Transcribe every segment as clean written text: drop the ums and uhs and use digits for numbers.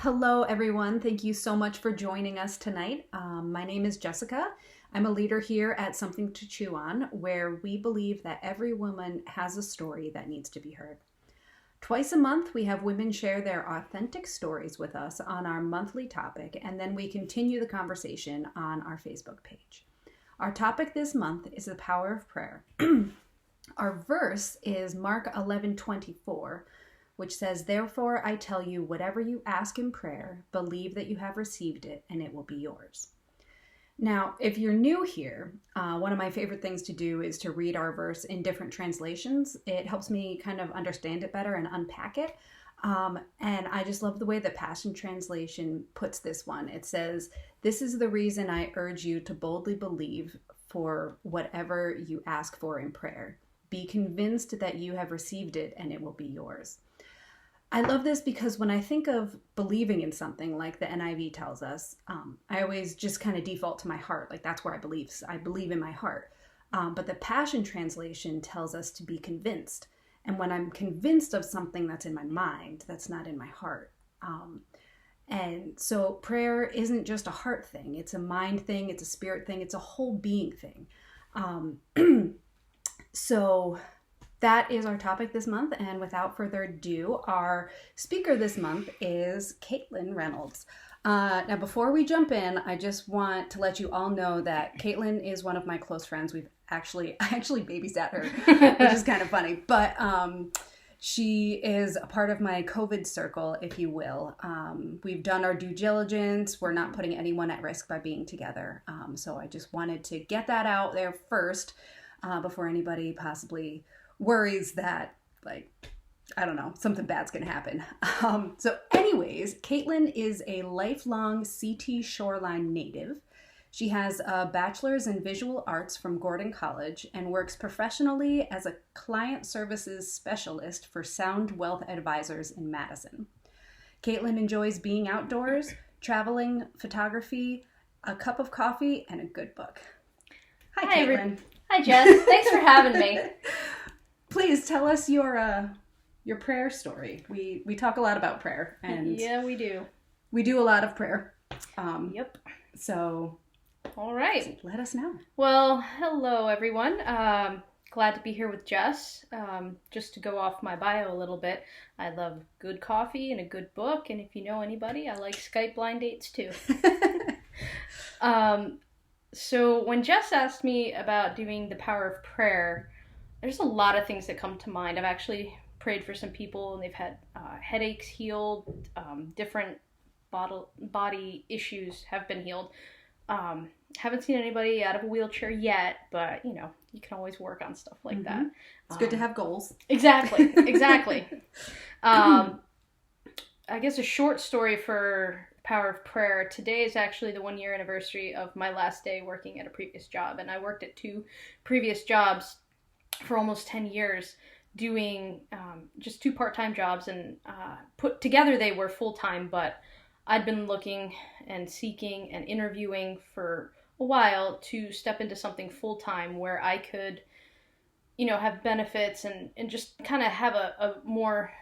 Hello, everyone. Thank you so much for joining us tonight. My name is Jessica. I'm a leader here at Something to Chew On, where we believe that every woman has a story that needs to be heard. Twice a month, we have women share their authentic stories with us on our monthly topic, and then we continue the conversation on our Facebook page. Our topic this month is the power of prayer. Our verse is Mark 11:24, which says, "Therefore I tell you, whatever you ask in prayer, believe that you have received it, and it will be yours." Now, if you're new here, one of my favorite things to do is to read our verse in different translations. It helps me kind of understand it better and unpack it. And I just love the way the Passion Translation puts this one. It says, "This is the reason I urge you to boldly believe for whatever you ask for in prayer. Be convinced that you have received it, and it will be yours." I love this because when I think of believing in something like the NIV tells us, I always just kind of default to my heart. Like that's where I believe. I believe in my heart. But the Passion Translation tells us to be convinced. And when I'm convinced of something that's in my mind, that's not in my heart. And so prayer isn't just a heart thing. It's a mind thing. It's a spirit thing. It's a whole being thing. So that is our topic this month, and without further ado, our speaker this month is Caitlyn Reynolds. Now, before we jump in, I just want to let you all know that Caitlyn is one of my close friends. I actually babysat her, which is kind of funny, but she is a part of my COVID circle, if you will. We've done our due diligence. We're not putting anyone at risk by being together. So I just wanted to get that out there first before anybody possibly worries that, like, I don't know, something bad's gonna happen. So anyways, Caitlyn is a lifelong CT Shoreline native. She has a bachelor's in visual arts from Gordon College and works professionally as a client services specialist for Sound Wealth Advisors in Madison. Caitlyn enjoys being outdoors, traveling, photography, a cup of coffee, and a good book. Hi, Caitlyn. Hi, Jess. Thanks for having me. Please tell us your prayer story. We talk a lot about prayer, and yeah, we do. We do a lot of prayer. Yep. So, all right. Let us know. Well, hello everyone. Glad to be here with Jess. Just to go off my bio a little bit, I love good coffee and a good book, and if you know anybody, I like Skype blind dates too. So when Jess asked me about doing the power of prayer, there's a lot of things that come to mind. I've actually prayed for some people and they've had headaches healed, different body issues have been healed. Haven't seen anybody out of a wheelchair yet, but you know, you can always work on stuff like that. It's good to have goals. Exactly. I guess a short story for Power of Prayer. Today is actually the 1-year anniversary of my last day working at a previous job, and I worked at 2 previous jobs for almost 10 years doing just 2 part-time jobs, and put together they were full-time, but I'd been looking and seeking and interviewing for a while to step into something full-time where I could, you know, have benefits and just kind of have a more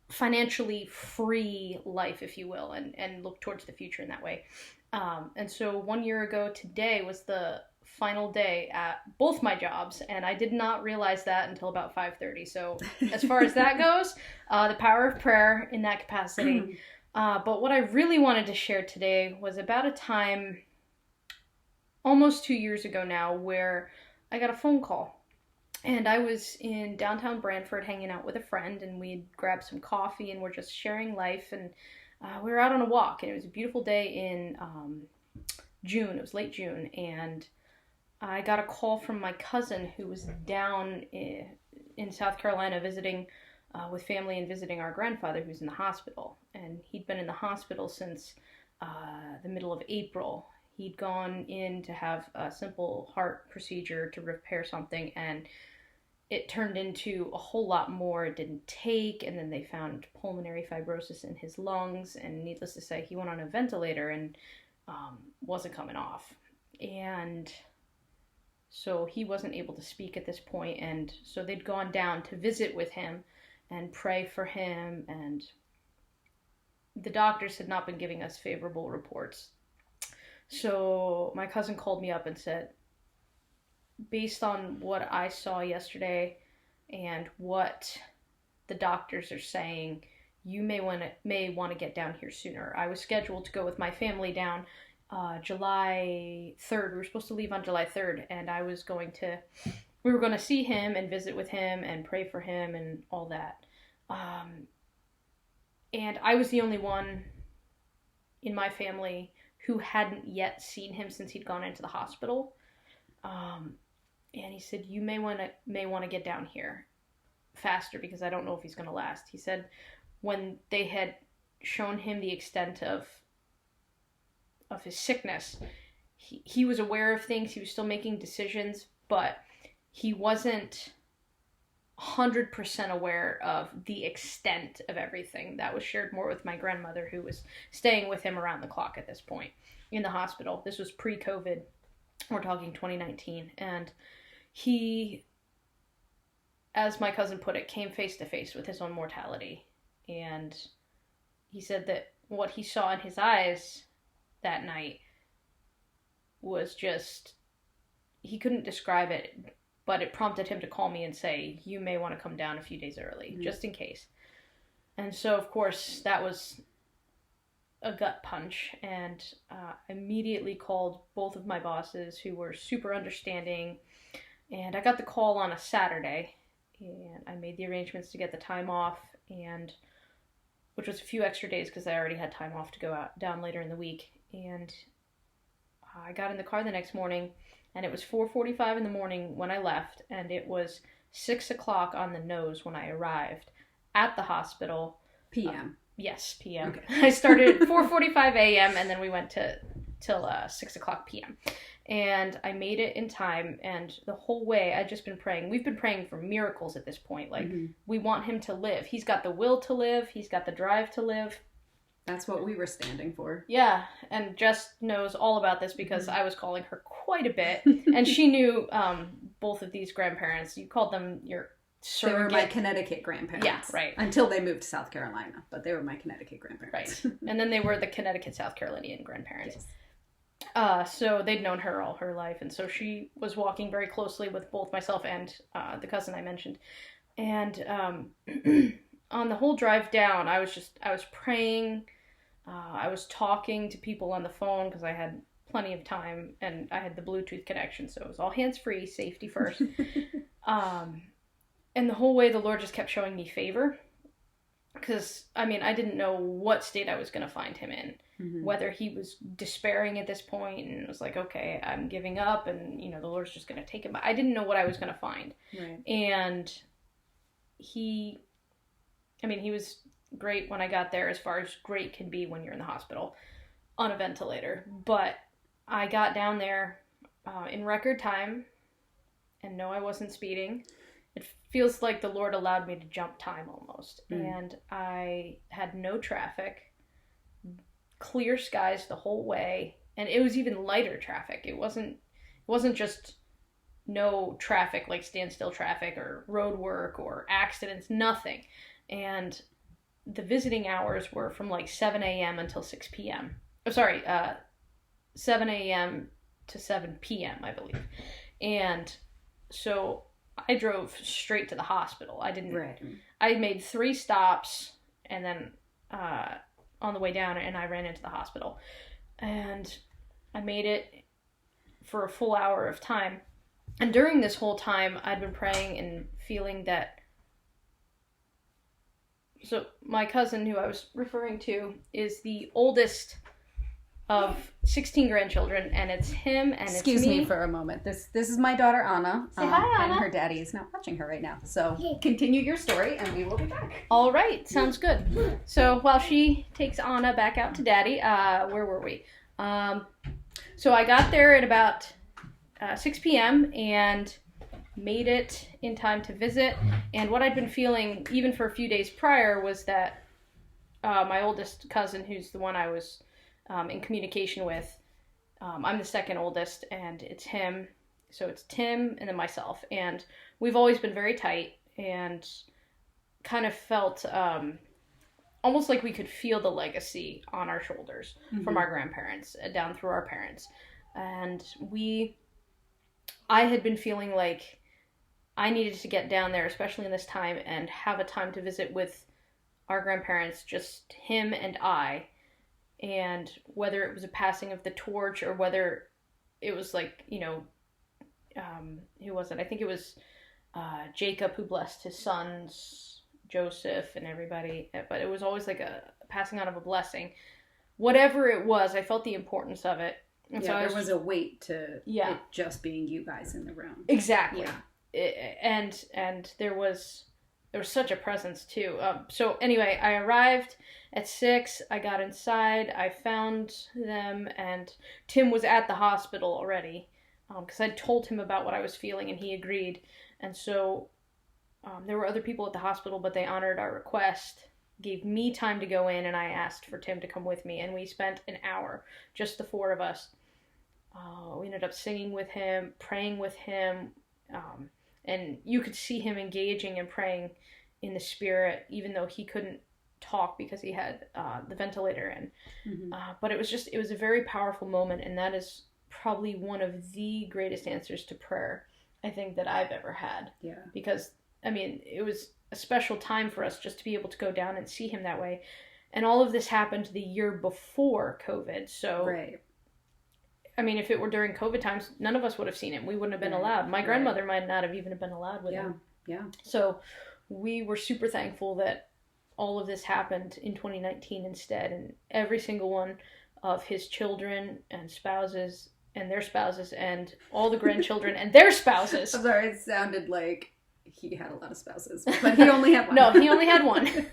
financially free life, if you will, and look towards the future in that way. And so 1 year ago today was the final day at both my jobs, and I did not realize that until about 5:30. So as far as that goes, the power of prayer in that capacity. But what I really wanted to share today was about a time almost 2 years ago now where I got a phone call, and I was in downtown Brantford hanging out with a friend, and we'd grabbed some coffee and we're just sharing life, and we were out on a walk, and it was a beautiful day in June. It was late June, and I got a call from my cousin who was down in South Carolina visiting with family and visiting our grandfather who's in the hospital. And he'd been in the hospital since the middle of April. He'd gone in to have a simple heart procedure to repair something, and it turned into a whole lot more. It didn't take, and then they found pulmonary fibrosis in his lungs, and needless to say, he went on a ventilator and wasn't coming off. And so he wasn't able to speak at this point, and so they'd gone down to visit with him and pray for him and the doctors had not been giving us favorable reports. So my cousin called me up and said, based on what I saw yesterday and what the doctors are saying, you may want to get down here sooner. I was scheduled to go with my family down July 3rd. We were supposed to leave on July 3rd, and we were going to see him and visit with him and pray for him and all that. And I was the only one in my family who hadn't yet seen him since he'd gone into the hospital. And he said, you may want to get down here faster because I don't know if he's going to last. He said when they had shown him the extent of his sickness, he was aware of things. He was still making decisions, but he wasn't 100% aware of the extent of everything. That was shared more with my grandmother, who was staying with him around the clock at this point in the hospital. This was pre-COVID. We're talking 2019. And he, as my cousin put it, came face to face with his own mortality. And he said that what he saw in his eyes that night was just, he couldn't describe it, but it prompted him to call me and say, you may want to come down a few days early, just in case. And so, of course, that was a gut punch, and I immediately called both of my bosses, who were super understanding, and I got the call on a Saturday, and I made the arrangements to get the time off, and which was a few extra days because I already had time off to go down later in the week, and I got in the car the next morning, and it was 4:45 in the morning when I left, and it was 6 o'clock on the nose when I arrived at the hospital. PM. Yes, PM. Okay. I started at 4:45 a.m. and then we went till 6 o'clock p.m. And I made it in time, and the whole way I'd just been praying. We've been praying for miracles at this point. Like, we want him to live. He's got the will to live. He's got the drive to live. That's what we were standing for. Yeah, and Jess knows all about this because I was calling her quite a bit, and she knew both of these grandparents. You called them your surrogate. They were my Connecticut grandparents. Yeah, right. Until they moved to South Carolina, but they were my Connecticut grandparents. Right, and then they were the Connecticut, South Carolinian grandparents. Yes. So they'd known her all her life, and so she was walking very closely with both myself and the cousin I mentioned. And on the whole drive down, I was praying. I was talking to people on the phone because I had plenty of time, and I had the Bluetooth connection, so it was all hands-free, safety first. And the whole way the Lord just kept showing me favor, because, I mean, I didn't know what state I was going to find him in, whether he was despairing at this point and it was like, okay, I'm giving up, and, you know, the Lord's just going to take him. I didn't know what I was going to find. Right. And he was great when I got there, as far as great can be when you're in the hospital on a ventilator. But I got down there in record time, and no, I wasn't speeding. It feels like the Lord allowed me to jump time almost. And I had no traffic, clear skies the whole way, and it was even lighter traffic. It wasn't just no traffic, like standstill traffic or road work or accidents, nothing. And the visiting hours were from like 7 a.m. until 6 p.m. 7 a.m. to 7 p.m., I believe. And so I drove straight to the hospital. I made 3 stops, and then on the way down, and I ran into the hospital. And I made it for a full hour of time. And during this whole time, I'd been praying and feeling that. So my cousin, who I was referring to, is the oldest of 16 grandchildren, and it's him and Excuse it's me. me for a moment. This is my daughter Anna. Say hi, Anna. And her daddy is not watching her right now. So continue your story, and we will be back. All right, sounds good. So while she takes Anna back out to daddy, where were we? So I got there at about 6 p.m. and made it in time to visit. And what I'd been feeling, even for a few days prior, was that my oldest cousin, who's the one I was in communication with, I'm the second oldest, and it's him. So it's Tim and then myself. And we've always been very tight and kind of felt almost like we could feel the legacy on our shoulders from our grandparents down through our parents. And I had been feeling like I needed to get down there, especially in this time, and have a time to visit with our grandparents, just him and I. And whether it was a passing of the torch or whether it was like, who was it? I think it was Jacob who blessed his sons, Joseph and everybody. But it was always like a passing on of a blessing. Whatever it was, I felt the importance of it. And so there was a weight to it just being you guys in the room. Exactly. Yeah. And there was such a presence too. So anyway, I arrived at 6. I got inside. I found them, and Tim was at the hospital already because I'd told him about what I was feeling, and he agreed. And so there were other people at the hospital, but they honored our request, gave me time to go in, and I asked for Tim to come with me, and we spent an hour, just the 4 of us. We ended up singing with him, praying with him, and you could see him engaging and praying in the spirit, even though he couldn't talk because he had the ventilator in. But it was a very powerful moment, and that is probably one of the greatest answers to prayer I think that I've ever had. Yeah. Because, I mean, it was a special time for us just to be able to go down and see him that way. And all of this happened the year before COVID, so... Right. I mean, if it were during COVID times, none of us would have seen him. We wouldn't have been allowed. My grandmother might not have even been allowed with him. Yeah. So we were super thankful that all of this happened in 2019 instead. And every single one of his children and spouses and their spouses and all the grandchildren and their spouses. I'm sorry, it sounded like he had a lot of spouses, but he only had one. No, he only had one.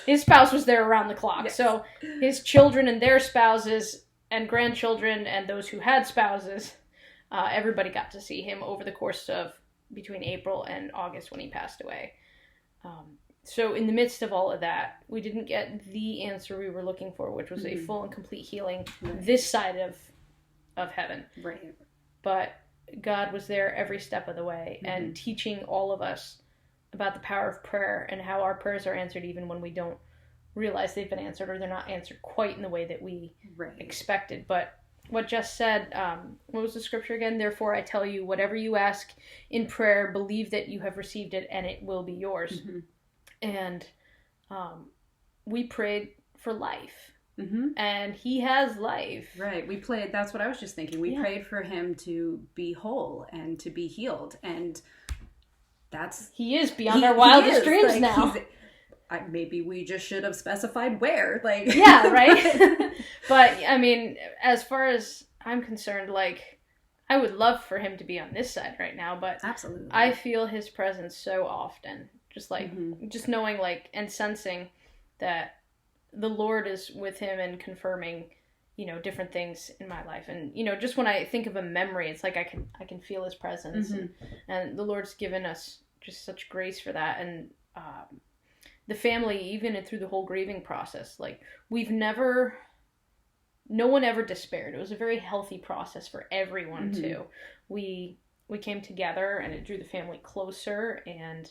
His spouse was there around the clock. Yes. So his children and their spouses and grandchildren and those who had spouses, everybody got to see him over the course of between April and August when he passed away. So in the midst of all of that, we didn't get the answer we were looking for, which was a full and complete healing this side of heaven. Right. But God was there every step of the way and teaching all of us about the power of prayer and how our prayers are answered even when we don't realize they've been answered or they're not answered quite in the way that we expected. But what Jess said, what was the scripture again? Therefore I tell you, whatever you ask in prayer, believe that you have received it and it will be yours. And we prayed for life. And he has life. Right. That's what I was just thinking. We prayed for him to be whole and to be healed. And he is beyond our wildest dreams now. Maybe we just should have specified where. Yeah, right? But, I mean, as far as I'm concerned, I would love for him to be on this side right now, but absolutely, I feel his presence so often. Just, just knowing, and sensing that the Lord is with him and confirming, different things in my life. And, just when I think of a memory, it's like I can feel his presence. And the Lord's given us just such grace for that. And, the family, even through the whole grieving process, no one ever despaired. It was a very healthy process for everyone too. We came together and it drew the family closer. And,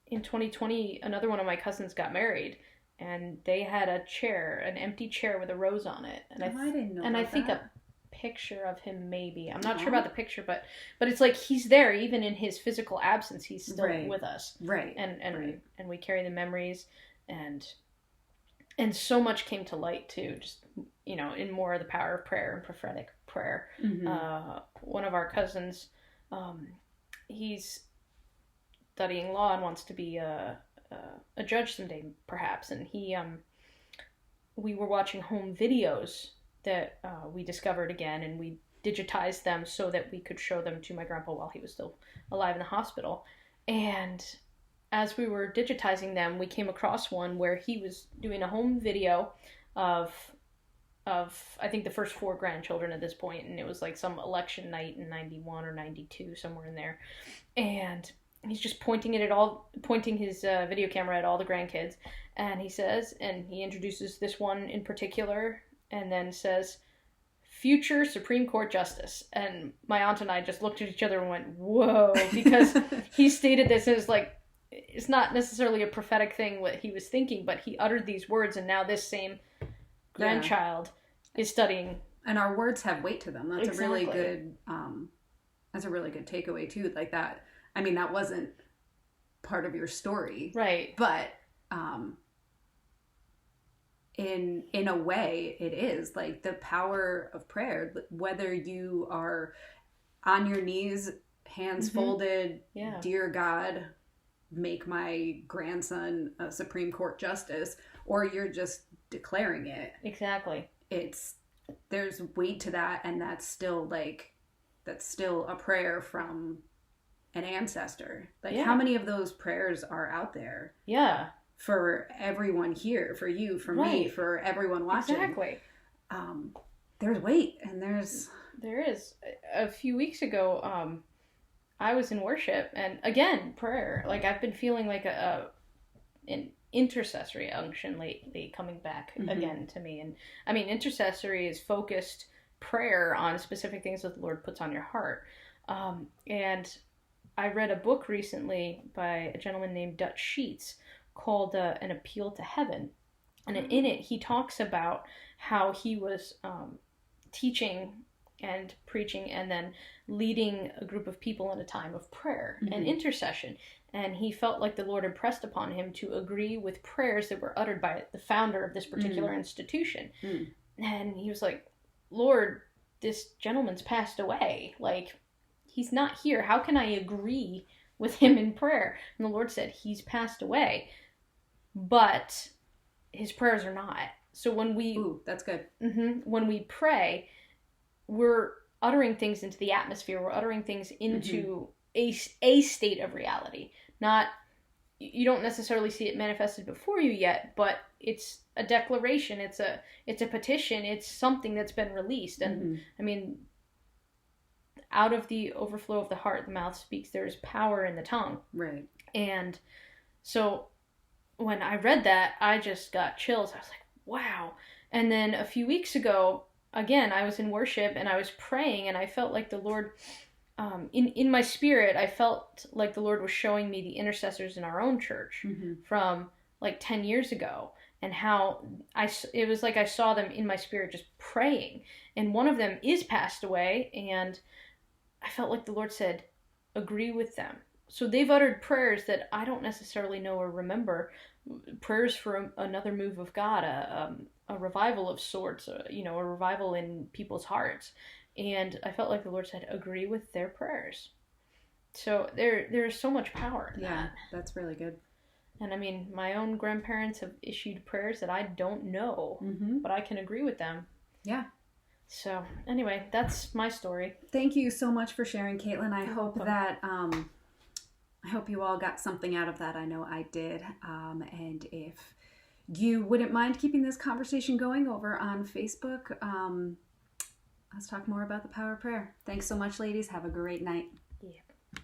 in 2020, another one of my cousins got married and they had an empty chair with a rose on it. And I didn't know and about I think that. Picture of him maybe. I'm not sure about the picture, but it's he's there even in his physical absence. He's still with us. Right. And we carry the memories and so much came to light too, just in more of the power of prayer and prophetic prayer. One of our cousins, he's studying law and wants to be a judge someday perhaps, and we were watching home videos that we discovered again, and we digitized them so that we could show them to my grandpa while he was still alive in the hospital. And as we were digitizing them, we came across one where he was doing a home video of I think the first 4 grandchildren at this point, and it was some election night in 91 or 92, somewhere in there. And he's just pointing his video camera at all the grandkids, and he introduces this one in particular, and then says, future Supreme Court Justice. And my aunt and I just looked at each other and went, whoa, because he stated this as it's not necessarily a prophetic thing what he was thinking, but he uttered these words, and now this same grandchild is studying. And our words have weight to them. That's Exactly. a really good, that's a really good takeaway too. Like that, I mean, that wasn't part of your story. Right. But, in a way it is like the power of prayer, whether you are on your knees, hands folded, dear God, make my grandson a Supreme Court justice, or you're just declaring it. Exactly. There's weight to that, and that's still a prayer from an ancestor. Like how many of those prayers are out there? Yeah. For everyone here, for you, for me, for everyone watching. Exactly. There's weight, and there is. A few weeks ago, I was in worship, and again, prayer. Like I've been feeling like an intercessory unction lately coming back again to me. And I mean, intercessory is focused prayer on specific things that the Lord puts on your heart. And I read a book recently by a gentleman named Dutch Sheets called An Appeal to Heaven. And in it, he talks about how he was teaching and preaching and then leading a group of people in a time of prayer and intercession. And he felt like the Lord impressed upon him to agree with prayers that were uttered by the founder of this particular institution. And he was like, Lord, this gentleman's passed away. Like, he's not here. How can I agree with him in prayer? And the Lord said, he's passed away, but his prayers are not. So when we... Ooh, that's good. When we pray, we're uttering things into the atmosphere. We're uttering things into a state of reality. Not... You don't necessarily see it manifested before you yet, but it's a declaration. It's a petition. It's something that's been released. And I mean, out of the overflow of the heart, the mouth speaks. There's power in the tongue. Right. And so when I read that, I just got chills. I was like, wow. And then a few weeks ago, again, I was in worship and I was praying, and I felt like the Lord, in my spirit, I felt like the Lord was showing me the intercessors in our own church from like 10 years ago, and how it was like I saw them in my spirit just praying. And one of them is passed away, and I felt like the Lord said, agree with them. So they've uttered prayers that I don't necessarily know or remember, prayers for another move of God, a revival of sorts, a revival in people's hearts. And I felt like the Lord said, agree with their prayers. So there's so much power in that. That's really good. And I mean, my own grandparents have issued prayers that I don't know, but I can agree with them. Yeah. So anyway, that's my story. Thank you so much for sharing, Caitlyn. I hope that I hope you all got something out of that. I know I did. And if you wouldn't mind keeping this conversation going over on Facebook, let's talk more about the power of prayer. Thanks so much, ladies. Have a great night.